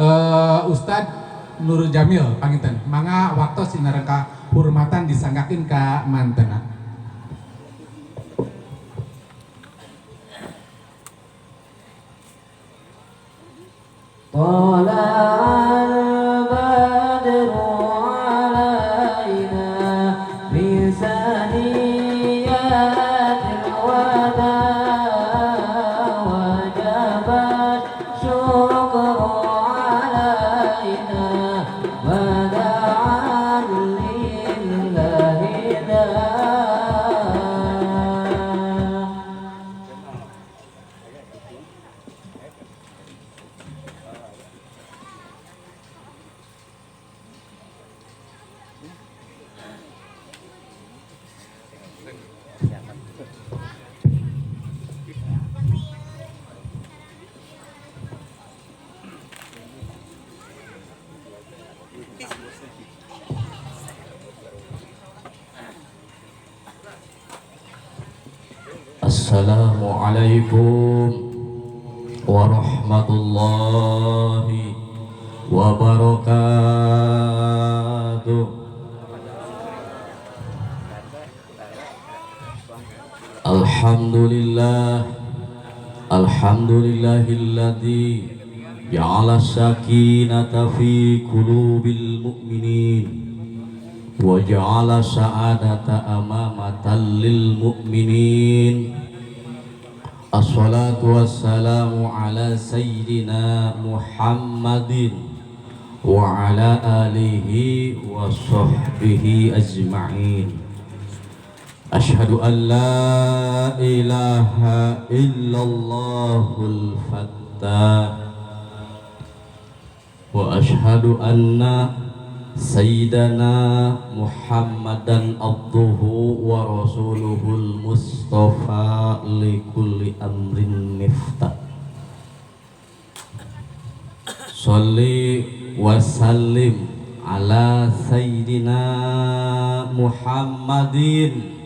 Ustadz Nur Jamil panginten mangga waktu sinarengka hurmatan disanggakin ka mantena. Assalamualaikum warahmatullahi wabarakatuh. Alhamdulillahilladzi ja'ala sakinata fi qulubil mu'minin wa ja'ala sa'adata amamatan lil mu'minin. Assalatu wassalamu ala sayyidina Muhammadin wa ala alihi wa sahbihi ajma'in. Ashhadu an la ilaha illallahul fattah wa ashhadu anna sayyidana Muhammadan abduhu wa rasuluhul mustafa likulli amrin miftah. Sholli wa sallim ala sayyidina Muhammadin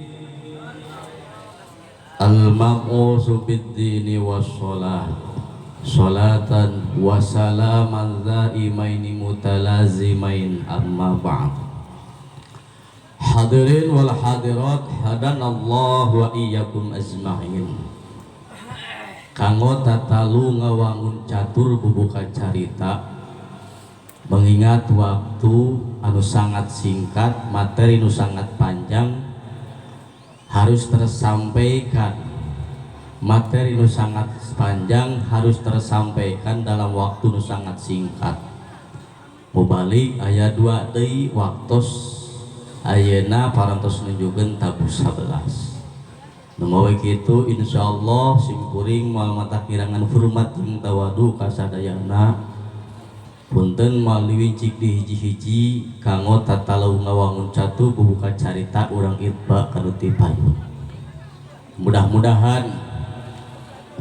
al-mab'usu bid-dini was-shalah sholatan wa salaman dhaimaini mutalazimain amma ba'd. Hadirin wal hadirat hadanallahu wa iyyakum ajma'in. Kanggo tatalu ngawangun catur bubuka carita mengingat waktu anu sangat singkat, materi anu sangat panjang harus tersampaikan. Materi nu sangat panjang harus tersampaikan dalam waktu nu sangat singkat. Mubalik aya 2 deui waktos ayeuna parantos nunjukkeun tabu 11. Nu mawe kitu insyaallah simkuring moal mata kirangan hormat jeung tawadu ka sadayana. Punten moal liwicik di hiji-hiji kanggo tatalau ngawangun catu bubuka carita urang itba kanu ti payun. Mudah-mudahan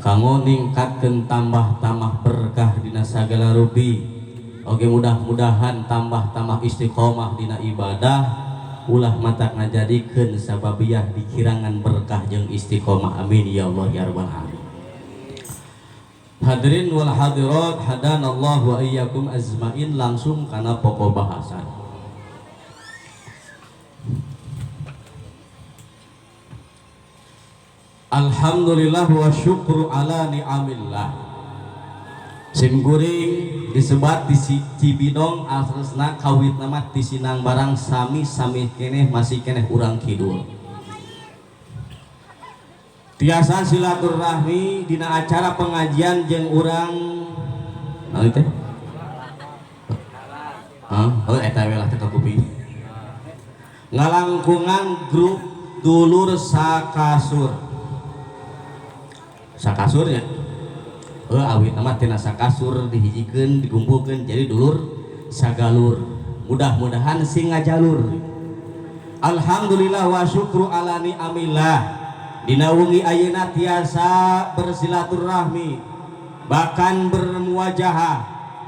kanggo ningkatkeun tambah-tambah berkah dina sagala rupi. Oge mudah-mudahan tambah-tambah istiqomah dina ibadah, ulah mata ngajadikeun sababiyah dikirangan berkah jeung istiqomah. Amin ya Allah ya rabbal alamin. Hadirin wal hadirat hadanallahu wa iyyakum ajmain. Langsung kana pokok bahasan. Alhamdulillah wa syukru ala ni'amillah. Simkuring disebat di Cibinong asresna kawit nama di Sinang barang sami keneh masih keneh urang kidul. Tiasa silaturahmi dina acara pengajian jeung urang naon teh? Oh eta we lah teh kuping. Ngalangkungan grup dulur sakasur. Sakasurnya awit nama tina sakasur dihijikeun dikumpulkeun jadi dulur sagalur. Mudah-mudahan sing ngajalur. Alhamdulillah wa syukru ala ni'amillah. Dina wengi ayeuna tiasa bersilaturahmi, bahkan bermuwajahah,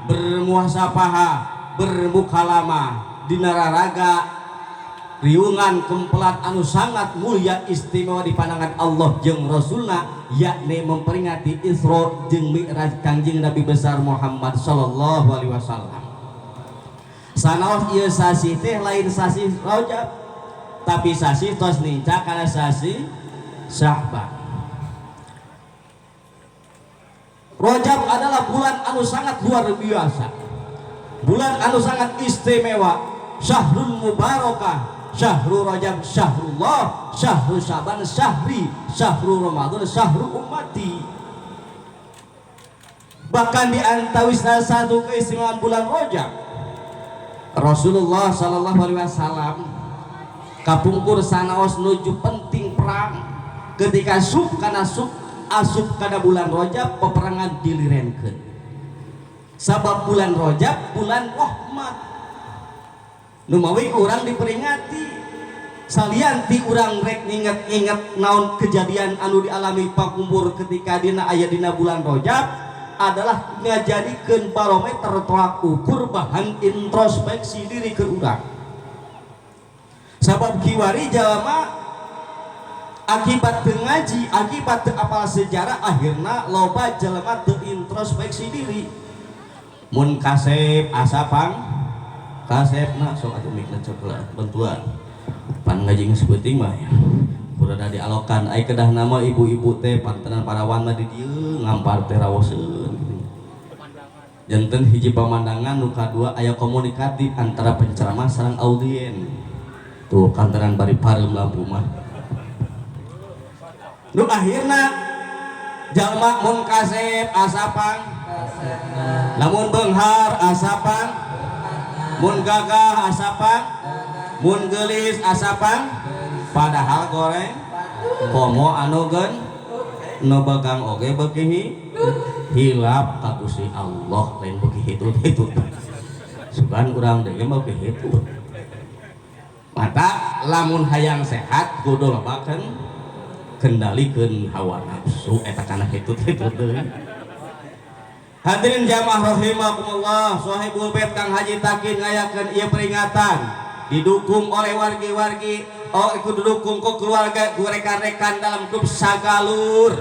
bermuhasafahah, bermukalamah dina raraga riungan kempelat anu sangat mulia istimewa di pandangan Allah jeung Rasulna, yakni memperingati Isra jeung Mi'raj Kangjeng Nabi besar Muhammad sallallahu alaihi wasallam. Sanaos ieu sasi teh lain sasi Rajab, tapi sasi tos ninca kana sasi Sya'ban. Rajab adalah bulan anu sangat luar biasa, bulan anu sangat istimewa, syahrul mubarakah, syahrul Rajab, syahrullah, syahrul Sya'ban, syahrul Ramadan, syahrul ummati. Bahkan di antawisna satu keistimewaan bulan Rajab, Rasulullah sallallahu alaihi wasallam kapungkur sanaos nuju penting perang ketika asup kana bulan Rajab peperangan dilirenkeun. Sabab bulan Rajab bulan rahmat. Nu mawi urang diperingati salian ti urang rek nginget-inget naon kejadian anu dialami pakumpur ketika dina aya dina bulan Rajab adalah ngajadikeun barometer tolak ukur bahan introspeksi diri ke urang. Sabab kiwari jalma akibat teu ngaji, akibat teu apal sejarah, akhirna loba jalma teu introspeksi diri. Mun kasep asapang kasepna sok atuh mikna coklat bantuan pan ngaji geus beuting mah ya. Urada dialokan ai kedah nama ibu-ibu teh pantenan parawan mah di dieu ngampar teh rawoseun. Janten hiji pamandangan nu kadua aya komunikatif antara penceramah sareng audien. Tuh kantaran bari pareum lampu mah. Nu akhirna jalma mun kasep asapang, lamun beunghar asapang, mun gagah asapang, mun geulis asapang, padahal goreng komo anu gen nu begang oge beuki hilap ka Gusti Allah lain beuki hitut-hitut. Sugan urang deui mah beuki hitut. Mata lamun hayang sehat kudu lobakeun kendalikeun hawa nafsu eta kana hitut-hitut deui. Hadirin jamaah rahimakumullah, Sohibul Bait Kang Haji Takin ngayakeun ieu peringatan didukung oleh wargi-wargi, didukung ku keluarga, ku rekan-rekan dalam grup Sagalur.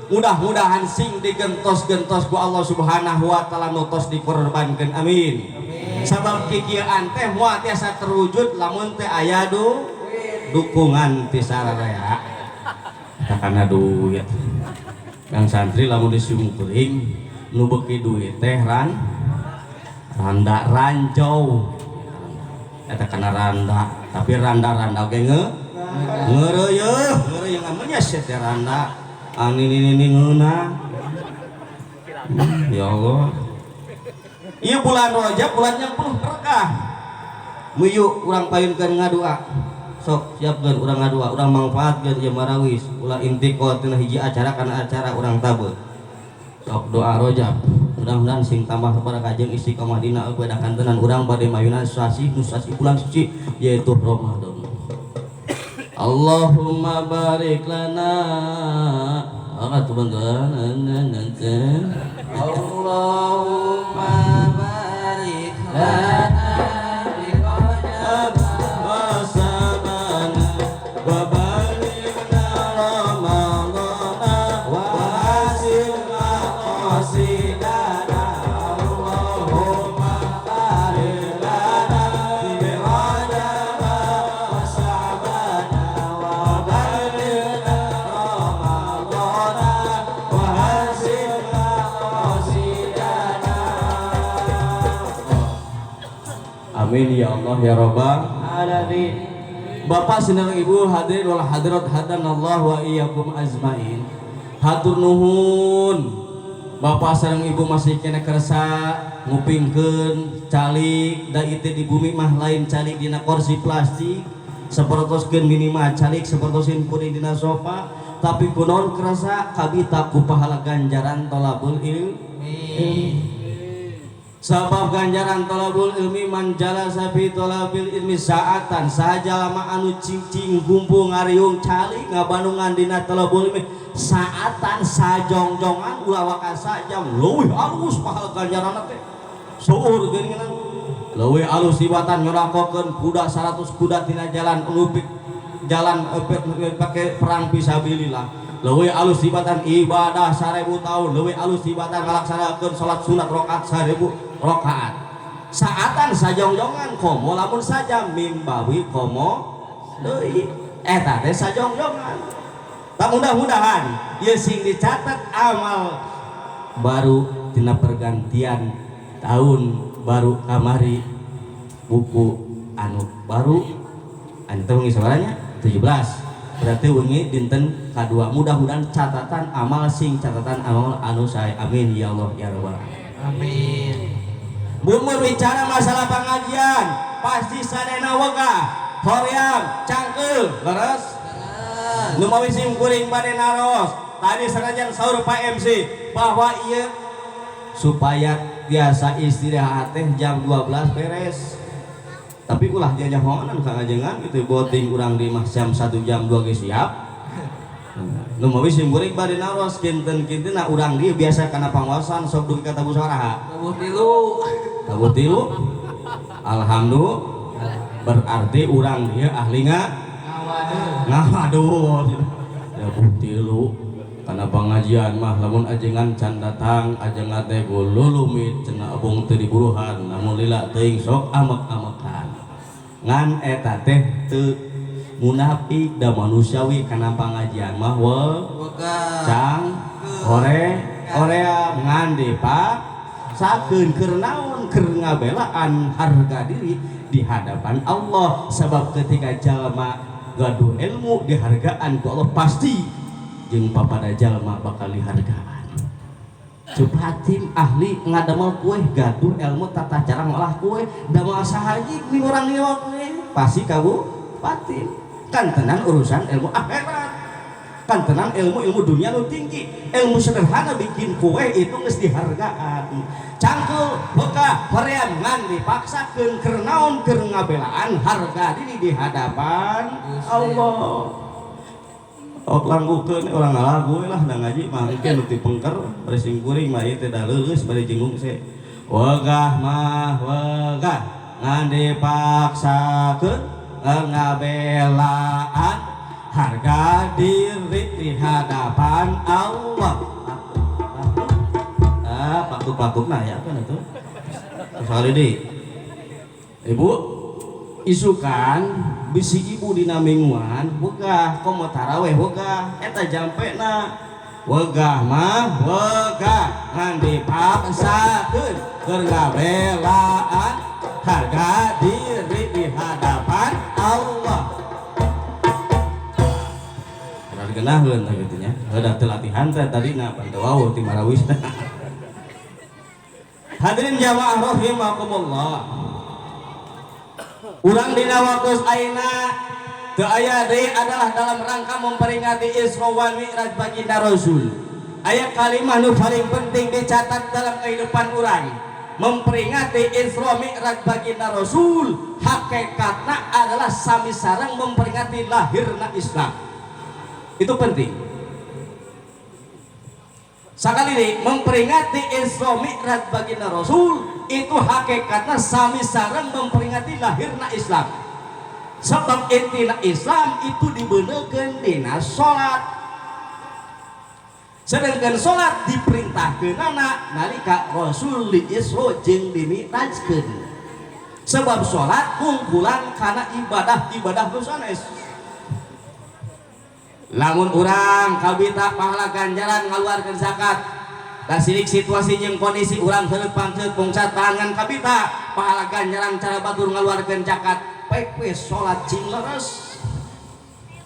Mudah-mudahan sing digentos-gentos ku Allah Subhanahu wa taala nutos dikorbankeun, amin. Sabab kikieuan teh moal tiasa terwujud lamun teh aya dukungan ti sararea. Karena duit yang santri lamun disiung teuing nu beuki duit teh randa rancau eta kana randa, tapi randa ge ngeureuyeuh namanya set randa ini ngeuna. Ya Allah, ieu bulan Rajab bulan yang penuh berkah. Muyu urang payunkeun ngadua, sok siapkeun urang ngadua, urang mangfaatkeun ieu marawis ulah intiqal tina hiji acara kana acara urang tabeut. Sok doa Rajab, mudah-mudahan sing tambah kepada kajeng istiqomah dina ibadah kantenan urang bade mayunan sasi bulan suci yaitu Ramadan. Allahumma barik lana atuh bantuan Allahumma barik lana amin ya Allah ya Rabbal alamin. Bapak saudara Ibu hadirin wal hadirat hadanallahu wa iyyakum ajmain. Hatur nuhun. Bapak sareng Ibu masih kena kersa ngupingkeun calik da ieu di bumi mah lain calik dina kursi plastik sapertoskeun minimal calik sapertosin kuring dina sofa, tapi kunaon kerasa kabita ku pahala ganjaran thalabul ilmi. Sabab ganjaran thalabul ilmi man jalasa fi thalabil ilmi saatan saja lama anu cicing gumpu ngariung cali ngabandungan dina thalabul ilmi saatan sajongjongan ulah waka sajam leuwih alus pahala ganjaran teh seueur geuningan leuwih alus tibatan nyorakokeun kuda 100 kuda tina jalan ulupik jalan pakai perang fisabilillah leuwih alus tibatan ibadah 1000 tahun leuwih alus tibatan ngalaksanakeun salat sunat rakaat 1000 rakaat saatan sajongjongan komo lamun saja mimbawi komo deui eta teh sajongjongan. Tak mudah-mudahan ieu sing dicatat amal baru tina pergantian tahun baru kamari buku anu baru anu wengi sabaranya 17 berarti wengi dinten kadua mudah-mudahan catatan amal anu sae amin ya Allah ya rabbal alamin Amin. mun berbicara masalah pengajian pasti sadena wegah hoream cangkeul leres nu mawi sim kuring bade naros tadi sanajan saur Pak MC bahwa ieu supaya biasa istirahat teh jam 12 beres tapi ulah jajahonan ka ngajengan gitu boting urang di mah jam 1 jam 2 ge siap nu mawi sim kuring bade naros kinten-kintenna urang dieu biasa kana pangaosan sok dugi ka tabu saraha tabu tilu alhamdulillah berarti urang dieu ahli ngawaduh ya tilu karena pengajian mah lamun ajengan can datang ajengan teh lulumit cenah abung teu diburuhan namun lila teuing sok amek-amekan ngan eta teh teu munafik da manusiawi kana pengajian mah cang orea ngan dipak sakeun keur naon keur ngabelaan harga diri di hadapan Allah sebab ketika jalma gaduh ilmu dihargaan ku Allah pasti jeung papada jalma bakal dihargaan. Cepatin ahli ngadamel kue gaduh ilmu tata cara ngolah kue damel sahaji ning urang nyewa kue pasti kabu patin kan tenan urusan ilmu akhirat kan tenan ilmu dunia nu tinggi ilmu sederhana bikin kue itu geus dihargaan cangkul bekah hoream ngan dipaksakeun keur naon keur ngabelaan harga diri di hadapan Allah. Ok langgukeun urang ngalagu lah da ngaji mah engke nu ti pengker bari sing kuring mah ieu teh da leuleus bari jenggung se. Wegah mah wegah ngan dipaksakeun ngabelaan harga diri di hadapan Allah. Patuk-patuk nah ya kan itu sekali deh ibu isukan bisi ibu dina mingguan wegah komo taraweh wegah eta jampena wegah mah wegah ngan dipaksakeun keur ngabelaan harga diri di hadapan Allah. Ada genahkeun gitu nya ada latihan tadi na pantau ti marawis. Hadirin jamaah rahimakumullah. Urang dina waktu ayeuna teu aya deui adalah dalam rangka memperingati Isra wal Mi'raj baginda Rasul. Aya kalimah nu paling penting dicatat dalam kehidupan urang. Memperingati Isra Mi'raj baginda Rasul hakikatna adalah sami sareng memperingati lahirna Islam. Itu penting. Sakali ini memperingati Isra Mi'raj baginda Rasul itu hakikatnya sami sareng memperingati lahirna Islam. Sebab intina Islam itu dibeuneukeun dina salat. Sedangkan salat diperintahkeunana nalika Rasul di Isra jeung dimi'rajkeun. Sebab salat kumpulan kana ibadah nu sanes. Lamun urang kabita pahala ganjaran ngaluarkeun zakat da silik situasi jeung kondisi urang heureut pangceut pungsat tangan kabita pahala ganjaran cara batur ngaluarkeun zakat baik we salat cing leres.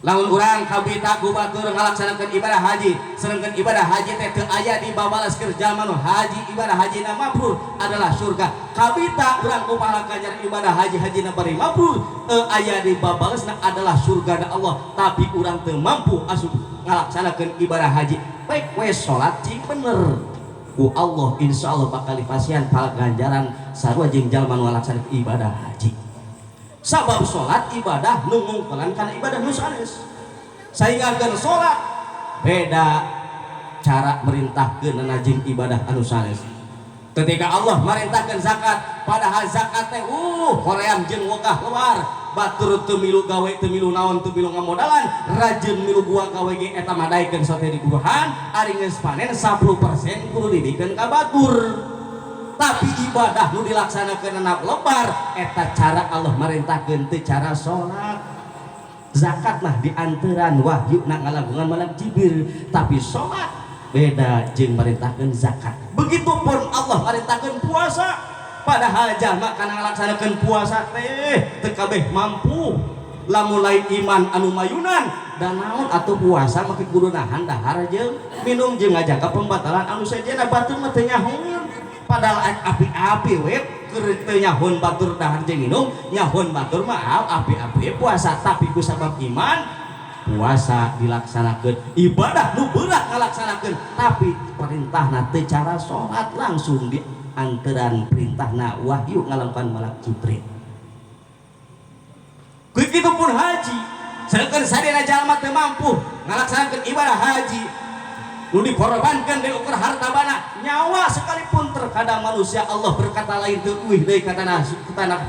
Lamun urang kabita ku batur ngalaksanakeun ibadah haji sedangkan ibadah haji teh teu aya dibabalas keur jalma nu haji ibadah hajina mabrur adalah surga. Kabita urang ku pahala ganjaran ibadah haji hajina bari mabrur aya dibabalasna adalah surga da Allah tapi urang teu mampu asup ngalaksanakeun ibadah haji baik we salat cing bener ku Allah insyaallah bakal dipasihan pahala ganjaran sarua jeung jalma nu ngalaksanakeun ibadah haji. Sabab sholat ibadah nu ngungkulan kana ibadah nu sanes. Saingakeun sholat beda cara merintahkeun jeung ibadah anu sanes. ketika Allah merintahkan zakat padahal zakat teh hoream jeung wegah luar batur teu milu gawe teu milu naon teu milu ngamodalan rajin milu gua gawe ge eta madaikeun sote di buruhan ari geus panen 10% kudu didikeun ka batur. Tapi ibadah nu dilaksanakeun anak lebar eta cara Allah merintahkeun teu cara salat. Zakat mah di antaran wahyu na ngalagungan malam Jibril, tapi salat beda jeung merintahkeun zakat. Begitupun Allah merintahkeun puasa padahal jalma kana ngalaksanakeun puasa teh teu kabeh mampu. Lamun lain iman anu mayunan dan naon atuh puasa make kudu nahan dahar jeung minum jeung ngajaga pembatalan anu sejenna batur mah teu nyahun. Padahal api-api we keur teu nyahun batur dahar jeung minum nyahun batur mah api-api puasa tapi ku sabab iman puasa dilaksanakan ibadah nu berat ngalaksanakan tapi perintahna teu cara salat langsung di antaran perintahna wahyu ngalakukan malak Jibril. Begitu pun haji saeukeun sadina jalma teu mampu ngalaksanakeun ibadah haji nu dikorbankan dari ukur harta bana nyawa sekalipun terkadang manusia Allah berkata lain teu eueuh deui ka tanah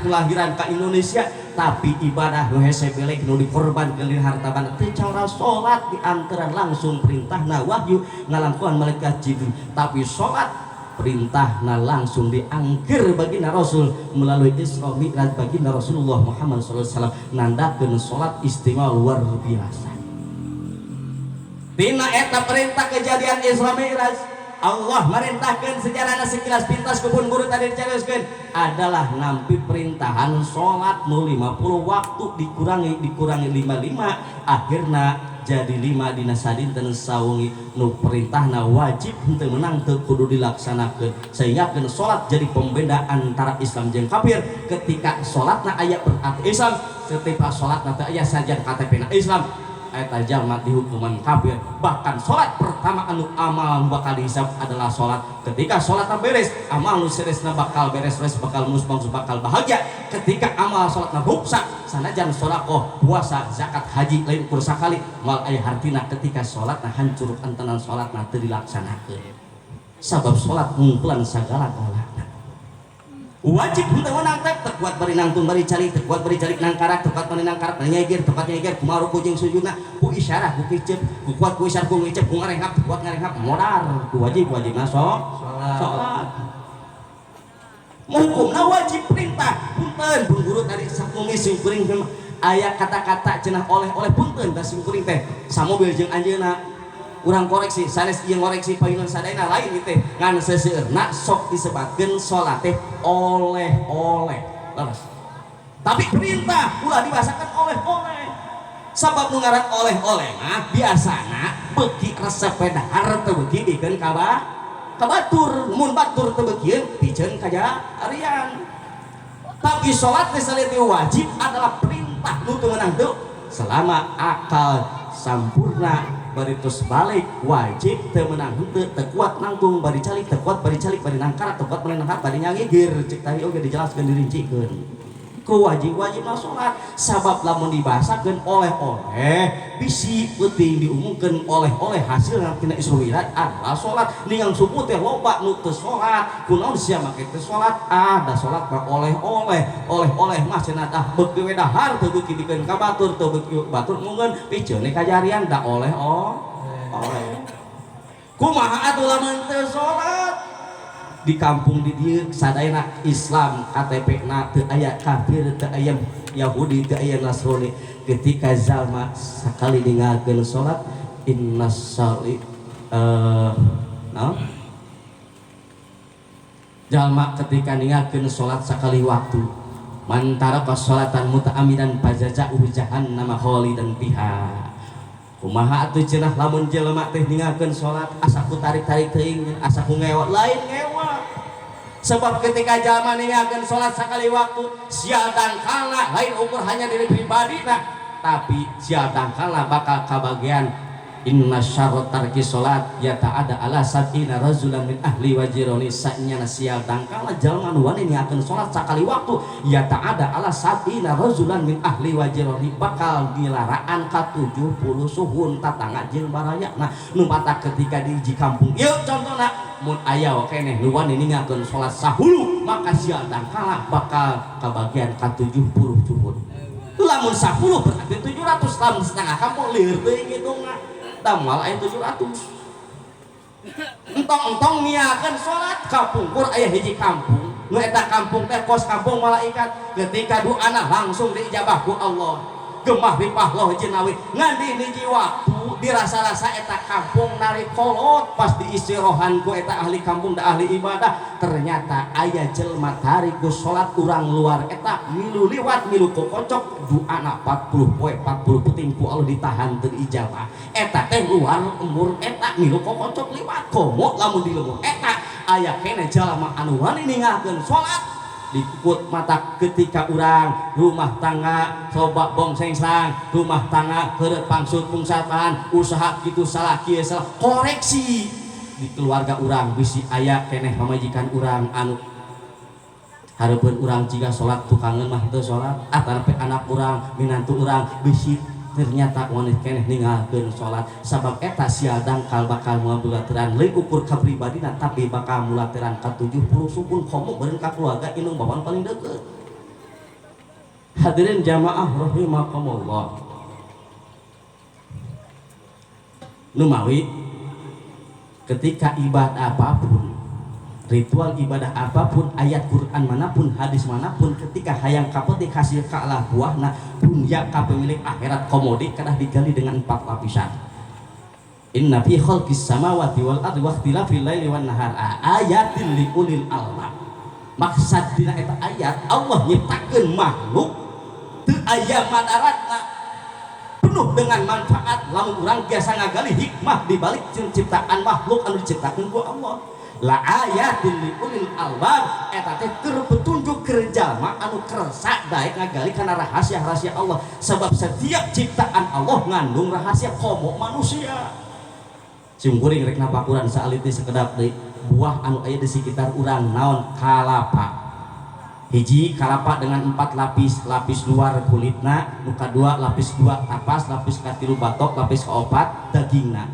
kelahiran ka Indonesia tapi ibadah nu hese belek nu dikorbankan dari harta bana teu cara salat diantaran langsung perintahna wahyu ngalakuan malaikat Jibril tapi salat perintahna langsung diangkir baginda Rasul melalui Isra Mi'raj baginda Rasulullah Muhammad sallallahu alaihi wasallam nandakeun salat istimewa luar biasa. Dina eta perintah kejadian Isra Mi'raj Allah merintahkan sejarahna sekilas pintas kupun guru tadi dicaroskeun adalah nampi perintahan salat nu 50 waktu dikurangi 55 akhirna jadi 5 dina sadinten sawengi nu perintahna wajib henteu menang teu kudu dilaksanakeun sehingga keun salat jadi pembeda antara Islam jeung kafir ketika salatna aya berarti Islam ketika salatna teu aya sajan KTP-na Islam eta jalma dihukuman kafir. Bahkan salat pertama anu amal bakal dihisab adalah salat. Ketika salatna beres, amal nu seresna bakal beres, bakal musbang bakal bahagia. Ketika amal salatna rusak, sanajan sedekah, puasa, zakat, haji lain ukur sakali, moal aya hartina ketika salatna hancur antanan salatna teu dilaksanakeun. Sabab salat ngungkulan sagala-galana. Wajib henteu menang teh tekuat bari nangtung bari calik tekuat bari calik nang karak tekuat bari nang karak nyeger tepat nyeger kumaha ruku jeung sujudna ku isyarah ku kicep ku kuat ku isyarah ku ngicep ku ngarenghap kuat ngarenghap modar ku wajib salat hukumna wajib perintah punten pun guru tadi sakumis sing kuring aya kata-kata cenah oleh-oleh punten da sing kuring teh samobil jeung anjeunna urang koreksi sanes ieu ngoreksi payungan sadayana lain teh ngan seseueurna sok disebatkeun salat teh oleh-oleh leres tapi perintah ulah dibahasakeun oleh-oleh sabab nu ngaran oleh-oleh mah biasana beuki resep dahar teu beuki dikeun ka batur mun batur teu beukieun piceun ka arian tapi salat teh saliti wajib adalah perintah nu teu meunang teu selama akal sampurna bari tos balik wajib teu meunang henteu teu kuat nangtung bari calik teu kuat bari calik bari nangkarat teu kuat bari nangkarat bari nyangigir cek tadi oge dijelaskeun dirincikeun ku wajib-wajibna salat sabab lamun dibahasakeun oleh-oleh bisi penting diumumkeun oleh-oleh hasil tina Isra Mi'raj adalah salat ningang subuh teh loba nu teu salat kunaon sia make teu salat da salat mah oleh-oleh mah cenah tah beuki we dahar teu beuki dikeun ka batur teu beuki batur mungeun piceun ka jarian da oleh-oleh kumaha atuh lamun teu salat di kampung di dieu sadayana Islam KTP-na teu aya kafir teu aya Yahudi teu aya Nasrani ketika jalma sakali ninggalkeun salat innas sali jalma ketika ninggalkeun salat sakali waktu mantara kasolatan muta'amidan fajaza'u jahannam khalidan fiha kumaha atuh cenah lamun jelema teh ninggalkeun salat asa ku tarik-tarik teuing asa ku ngewa lain ngewa sebab ketika jalma ninggalkeun salat sakali waktu sial dangkalna lain ukur hanya diri pribadina tapi sial dangkalna bakal kabagian inna syarra tarki salat yata'ada ala sab'ina rajulan min ahli wajironi sa'nya sial dangkala jalma nu wani niakeun salat sakali waktu yata'ada ala sab'ina rajulan min ahli wajironi bakal dilaraan ka 70 suhun tatangga jeung barayana nu matak ketika di hiji kampung ieu contohna mun aya we keneh nu wani niakeun salat sahulu maka sial dangkala bakal kabagian ka 70 suhun lamun 10 berarti 700 lamun setengah kampung lieur teuing ngitungna damal aya 700 entong niakeun salat kapungkur aya hiji kampung nu eta kampung teh kos kampung malaikat ketika doana langsung diijabah ku Allah gemah ripah loh jenawi ngan di waktu dirasa-rasa eta kampung narik kolot pas diistirohan ku eta ahli kampung da ahli ibadah ternyata aya jelema tarik ku salat urang luar eta milu liwat milu kokocok doana 40 poe 40 puting ku Allah ditahan teu ijabah eta teh luar umur eta milu kokocok liwat komo lamun di leuweung eta aya keneh jalma anu wani ninggalkeun salat dikut mata ketika urang rumah tangga coba bongseng sang rumah tangga keureut pangsut pungsatan usaha kitu salah kieu salah koreksi di keluarga urang bisi aya keneh pamajikan urang anu hareupeun urang jiga salat tukangeun mah teu salat atape anak urang minantu urang bisi ternyata wanita keneh ninggalkeun salat sabab eta sial dangkal bakal mulateran lain ukur kapribadina tapi bakal mulateran ka 70 sukun komo beureun ka keluarga indung bawan paling deukeut. Hadirin jamaah rahimakumullah. Numawi ketika ibadah apapun ritual ibadah apapun ayat Quran manapun hadis manapun ketika hayang kapetik hasil kaalah buahna dunya ka pemilik akhirat komodi kadah digali dengan 4 lapisan. Inna fi khalqis samawati wal ardi wa ikhtilafil laili wan nahar ayatil liulil albab. Maksud dina eta ayat Allah nyiptakeun makhluk teu aya madaratna penuh dengan manfaat lamun urang biasa ngagali hikmah di balik ciptaan makhluk anu diciptakeun ku Allah. La ayatin li ulil albab eta teh keur petunjuk keur jalma anu kersa daek ngagali kana rahasia-rahasia Allah sebab setiap ciptaan Allah ngandung rahasia komo manusia simkuring rek napakuran saaliti sekedap deui buah anu aya di sekitar urang naon kalapa hiji kalapa dengan 4 lapis lapis luar kulitna nu kadua lapis 2 tapas lapis katilu batok lapis kaopat dagingna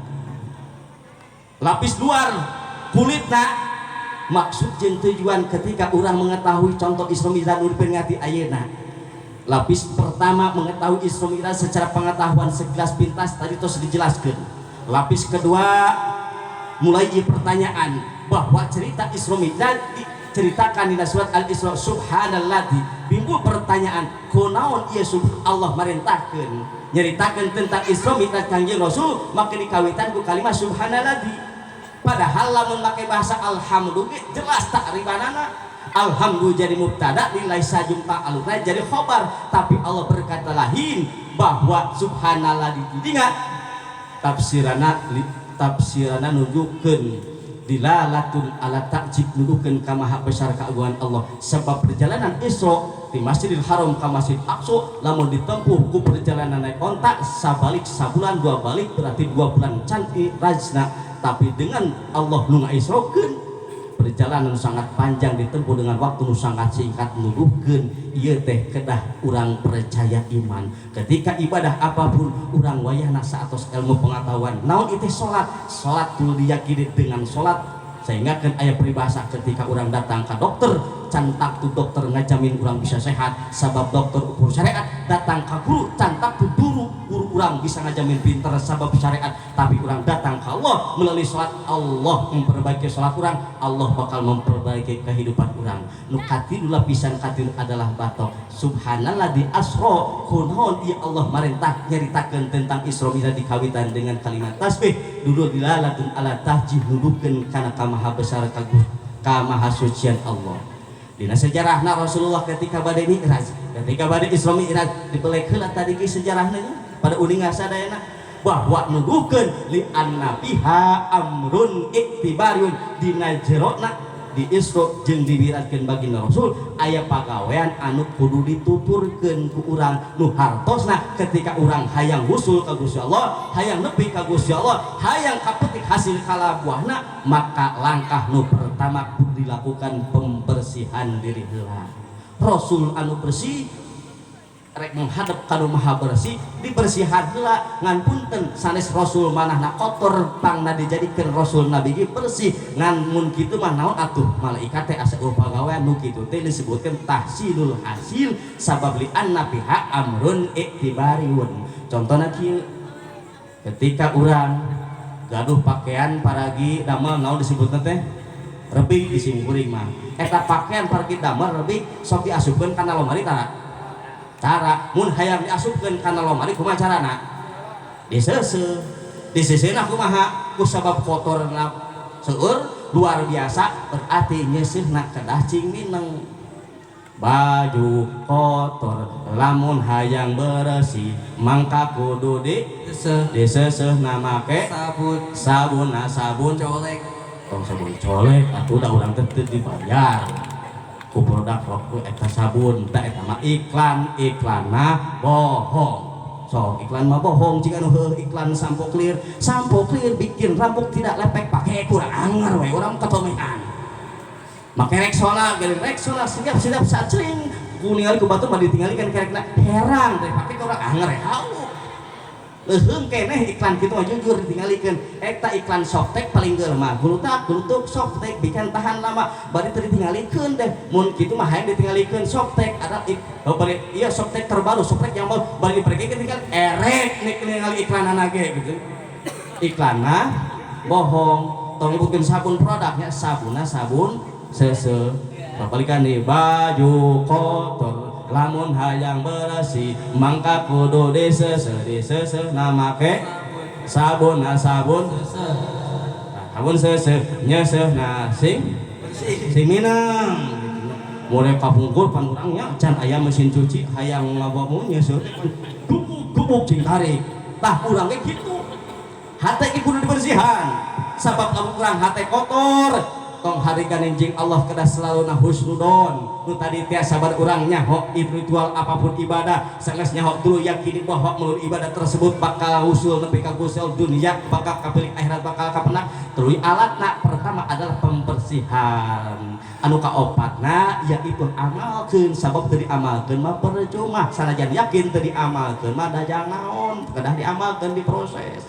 lapis luar kulitna maksud jeung tujuan ketika orang mengetahui contoh Isra Mi'raj nu diperingati ayeuna lapis pertama mengetahui Isra Mi'raj secara pengetahuan sekilas pintas tadi tos dijelaskeun lapis kedua mulai pertanyaan bahwa cerita Isra Mi'raj diceritakan di surat Al-Isra subhanalladzi timbul pertanyaan kunaon ieu Allah marentahkeun nyaritakeun tentang Isra Mi'raj Kangjeng Rasul maka dikawitan ku kalimat subhanalladzi padahal lamun make bahasa alhamdulillah jelas takribanana alhamdulillah jadi mubtada nilai sajumpa aluna jadi khobar tapi Allah berkata lain bahwa subhanallah didinga tafsirana nunjukkeun dilalatun ala ta'jib nunjukkeun ka maha besar keagungan Allah sebab perjalanan Isra di Masjidil Haram ka Masjid Aqsa lamun ditempuh ku perjalanan naik onta sabalik sabulan 2 balik berarti 2 bulan cantik rajna tapi dengan Allah nu ngaisrokeun perjalanan sangat panjang ditempuh dengan waktu nu sangat singkat nuduhkeun ieu teh kedah urang percaya iman ketika ibadah apapun urang wayahna saatos ilmu pengetahuan naon itu salat kudu diyakini dengan salat sehingga kan aya peribahasa ketika urang datang ke dokter cantak tu dokter ngajamin urang bisa sehat sabab dokter ukur syariat datang ke guru cantak tu guru urang bisa ngajamin pinter sabab syariat tapi urang datang ke Allah melalui salat Allah memperbaiki salat urang Allah bakal memperbaiki kehidupan urang nu katilu lapisan katilu adalah batok subhanallah di asro kunaon ieu Allah marentah nyaritakeun tentang Isra Mi'raj dikawitan dengan kalimat tasbih dulu dilalatun ala tahjih nuduhkeun kana maha besar ka maha sucian Allah. Dina sejarahna Rasulullah ketika bade Mi'raj, ketika bade Isra Mi'raj dibelek heula tadi ki sejarahna pada uning sadayana bahwa nuduhkeun li annabiha amrun iktibariun dina jerona di Isra jeung dibiratkeun baginda Rasul aya pagawean anu kudu dituturkeun ku urang nu hartosna ketika urang hayang husul ka Gusti Allah, hayang nepi ka Gusti Allah, hayang kapetik hasil kalabuahna, maka langkah nu pertama kudu dilakukan pembersihan diri heula. Rasul anu bersih rek menghadap kanu maha bersih dibersihan heula ngan punten sanes Rasul manahna kotor pangna dijadikeun Rasul nabi ge bersih ngan mun kitu mah naon atuh malaikat teh asa pagawean nu kitu teh disebutkeun tahsilul hasil sabab li anna biha amrun iktibariun. Contohna kieu ketika urang gaduh pakaian paragi damel naon disebutna teh rebig di simkuring mah eta pakaian paragi damel rebig sok diasupkeun kana lomari tara cara mun hayang diasupkeun kana lomari kumaha carana diseuseuh disisina kumaha ku sabab kotorna seueur luar biasa berarti nyeuseuhna kedah cing mineng. Baju kotor lamun hayang bersih mangka kudu diseuseuhna make sabun colek tong sabun colek atuh da urang teh teu dibayar ku produk rokok eta sabun da eta mah iklanna bohong. So iklan mah bohong jika anu iklan sampo clear bikin rambut tidak lepek pakai kurang anger we urang katomehan make Rexona siap sacring ku ningali ku batur mah ditingalikeun kerekna herang teh pake kurang anger hau leuheung keneh iklan kitu mah jujur ditingalikeun eta iklan Softtek paling geul mah gulutuk Softtek bikin tahan lama bari teu ditingalikeun deh mun kitu mah hayang ditingalikeun Softtek ada bari ieu Softtek terbaru Softtek yang mau bari diperkeun tinggal erek ningali iklanana ge gitu iklanna bohong tong nyebutkeun sabun produknya sabun seuseuh papalikan di baju kotor lamun hayang bersih mangka kudu diseuseuh make sabun seuseuh nyeuseuhna sing minang mulai kapungkur pan urangnya can aya mesin cuci hayang ngabamu nyeuseuh gubuk cing tarik tah urang ge kitu hate ge kudu dibersihan sabab lamun urang hate kotor tong harikan enjing Allah kedah selalu na husnudon nu tadi teh sabar urang nyaho ritual apapun ibadah sanes nyaho dulu yakini bahwa melalui ibadah tersebut bakal usul nepi ka Gusti dunia bakal kapeuling akhirat bakal kapendak tuluy alatna pertama adalah pembersihan anu kaopatna yaitu amalkeun sabab teu diamalkeun mah percuma sanajan yakin teu diamalkeun mah dajang naon kedah diamalkeun diproses.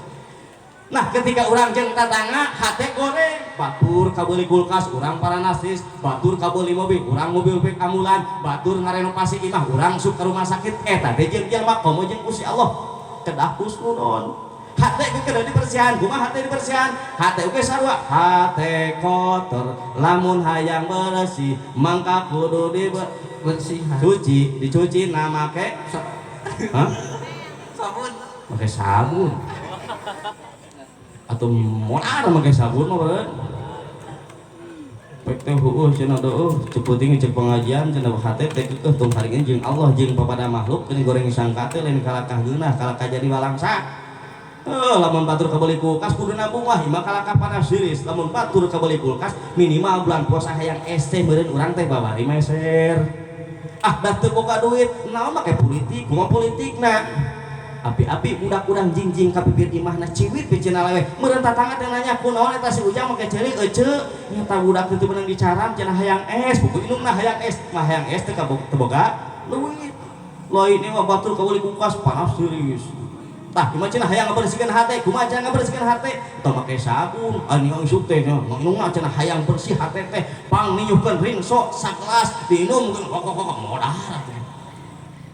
Nah ketika urang jeung tatangga hate goreng batur kabeuli kulkas urang paranasis batur kabeuli mobil urang mobil pek ambulan batur ngarenovasi imah urang sok ka rumah sakit eta teh jeung jelema komo jeung Gusti Allah kedah husnudon hate ge kedah dibersihan kumaha hate dibersihan hate oge sarua hate kotor lamun hayang bersih mangka kudu dibersihan dicuci na make make sabun atau moal make sabun mah beureun pek teh heueuh cenah deueuh ceputing cek pengajian cenah hate teh keukeuh tong haringeun jeung Allah jeung papada makhluk geuning goreng sangka teh lain kalakah geunah kalakah jadi walangsa lamun batur kabeuli kulkas kudu nabung wah imah kalakah panas siris lamun batur kabeuli kulkas minimal bulan puasa hayang es teh meureun urang teh babari meser da teu boga duit naon make politik kumaha politikna api-api budak urang jingjing ka bibir imahna ciwit cenah lewe meureun tatangga teh nanya kunaon eta si ujang make ceulik ece nyata budak teu meunang dicaram cenah hayang es buku indungna hayang es mah hayang es teh teu boga leuwit lain mah batur kabeuli kulkas panas serius tah ieu cenah hayang ngabersihkeun hate kumaha cara ngabersihkeun hate teu make sabun ani isuk teh indungna cenah hayang bersih hate teh pang niuhkeun ringso sakelas diinumkeun kok modal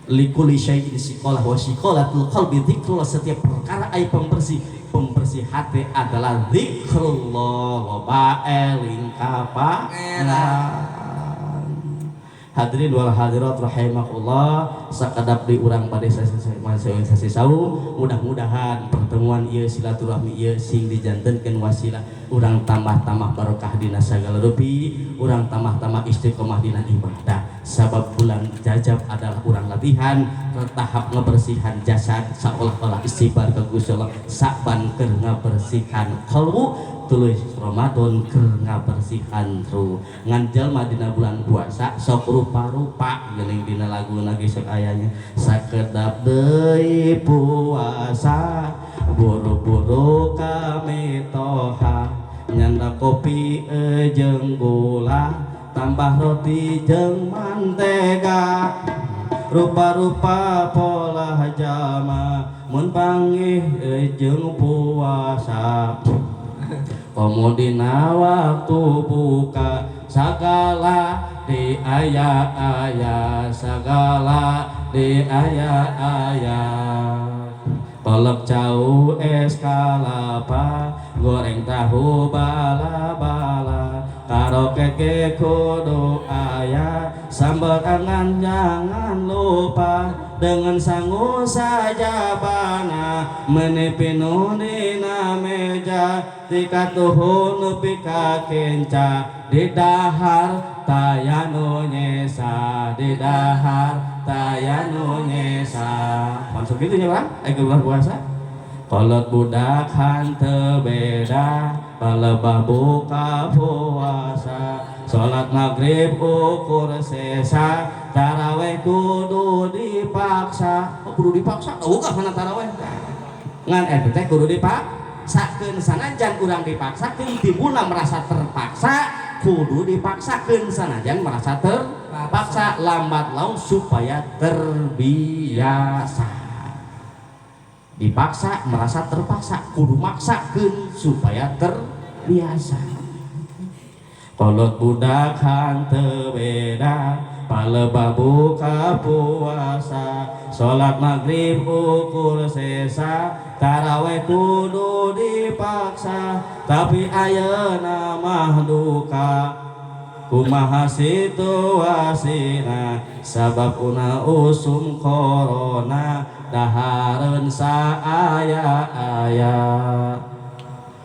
likuli syai'in siqalah wa siqalatul qalbi dzikrullah setiap perkara ai pembersih hati adalah zikrullah wa ba'eling kapangan. Hadirin wal hadirat rahimakumullah sakadap di urang pada sesi saum mudah-mudahan pertemuan ieu silaturahmi ieu sing dijantenkeun wasilah urang tambah-tambah barokah dina sagala rupi urang tambah-tambah istiqomah dina ibadah sabab bulan Rajab adalah urang latihan ke tahap ngebersihan jasad seolah-olah istighfar ke Gusti Allah saban keur ngabersihkan qalbu tulis Ramadan keur ngabersihan ru ngan jalma dina bulan puasa sok rupa-rupa geuning dina lagu lagi sok ayanya sakedap deui puasa buru-buru kami toha nyanda kopi jeung gula tambah roti jeung mantega rupa-rupa pola jama mun panggih jeung puasa komodina waktu buka segala di aya segala di aya kolak jauh es kalapa goreng tahu bala-bala karo keke kudu aya sambal angan jangan lupa dengan sangu saja bana menepinu dina meja tika tuhun nepi ka kenca di dahar tayanu nyesa di dahar tayanu nyesa masuk gitu ya bang bulan puasa kolot budak hanteu beda balebah buka puasa salat maghrib ukur sesa taraweh kudu dipaksa kudu dipaksa gak mana taraweh ngan teh kudu dipaksakeun sanajan urang dipaksakeun timbulna merasa terpaksa kudu dipaksakeun sanajan merasa terpaksa lambat laun supaya terbiasa dipaksa merasa terpaksa kudu maksakeun supaya terbiasa kolot budak hanteu beda palebah buka puasa salat maghrib ukur sesa taraweh kudu dipaksa tapi ayeuna mah duka kumaha situasina sabab una usum corona dahareun saaya-aya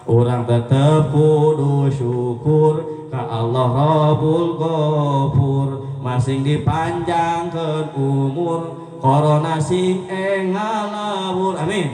urang tetep kudu syukur ka Allah Rabbul Ghafur masing dipanjangkeun umur corona sing ngalawur amin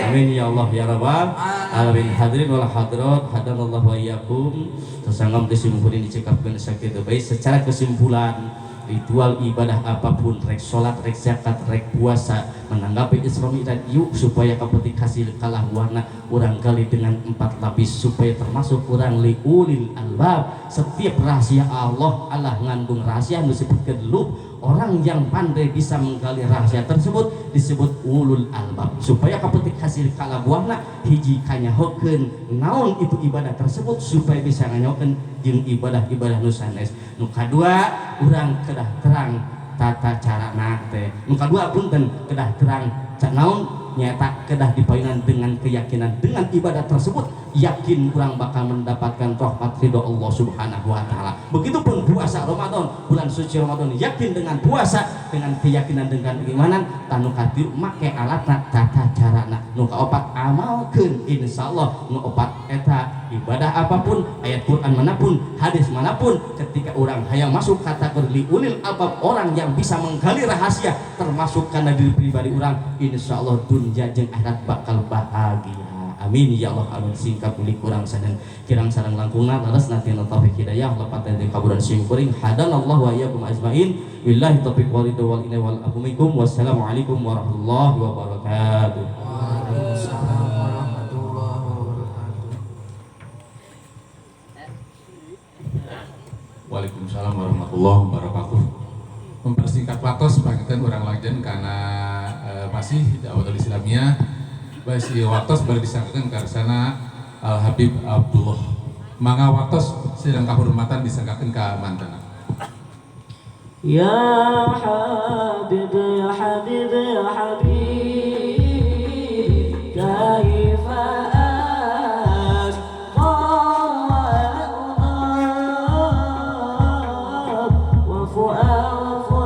amin ya Allah ya rabbal alamin hadirin wal hadirat hadanallahu wa iyyakum sesangam disimpulin dicekapkeun sakitu bae secara kesimpulan ritual ibadah apapun rek salat rek zakat rek puasa menanggapi Isra Mi'raj yuk supaya kapetik hasil kalah warna urang kali dengan 4 lapis supaya termasuk urang liulil albab setiap rahasia Allah ngandung rahasia disebutkeun lub orang yang pandai bisa menggali rahasia tersebut disebut ulul albab supaya kapetik hasil kalah warna hiji kanyahokeun naon itu ibadah tersebut supaya bisa nganyahokeun jeung ibadah-ibadah nu sanes nu kadua urang kedah terang tata carana teh nu kadua punten kedah terang naon nyata kedah dipayunan dengan keyakinan dengan ibadah tersebut yakin kurang bakal mendapatkan rahmat ridho Allah Subhanahu wa taala. Begitupun puasa Ramadan, bulan suci Ramadan yakin dengan puasa dengan keyakinan dengan keimanan tanu katilu make alatna tata carana nu kaopat amalkeun insyaallah nu opat eta ibadah apapun ayat Quran manapun hadis manapun ketika orang hayang masuk kategori ulil albab orang yang bisa menggali rahasia termasuk karena diri pribadi orang insyaallah dunia jeung akhirat bakal bahagia amin ya Allah amin singkat milik kurang sadan kirang sareng langkungna leres nanti taufik hidayah lepat dari kaburan sing kuring hadanallahu wa iyyakum ajmain billahi taufiq wal hidayah wal inna wal afumikum wassalamualaikum warahmatullahi wabarakatuh. Waalaikumsalam warahmatullahi wabarakatuh. Waalaikumsalam warahmatullahi wabarakatuh. Mempersingkat waktu sebagian orang lajen karena masih dakwah Islamiyah masih waktu baru disangkakan ke sana Al Habib Abdullah mangga waktu sedang kehormatan disangkakan ke mantana ya Habib ya Habib ya Habib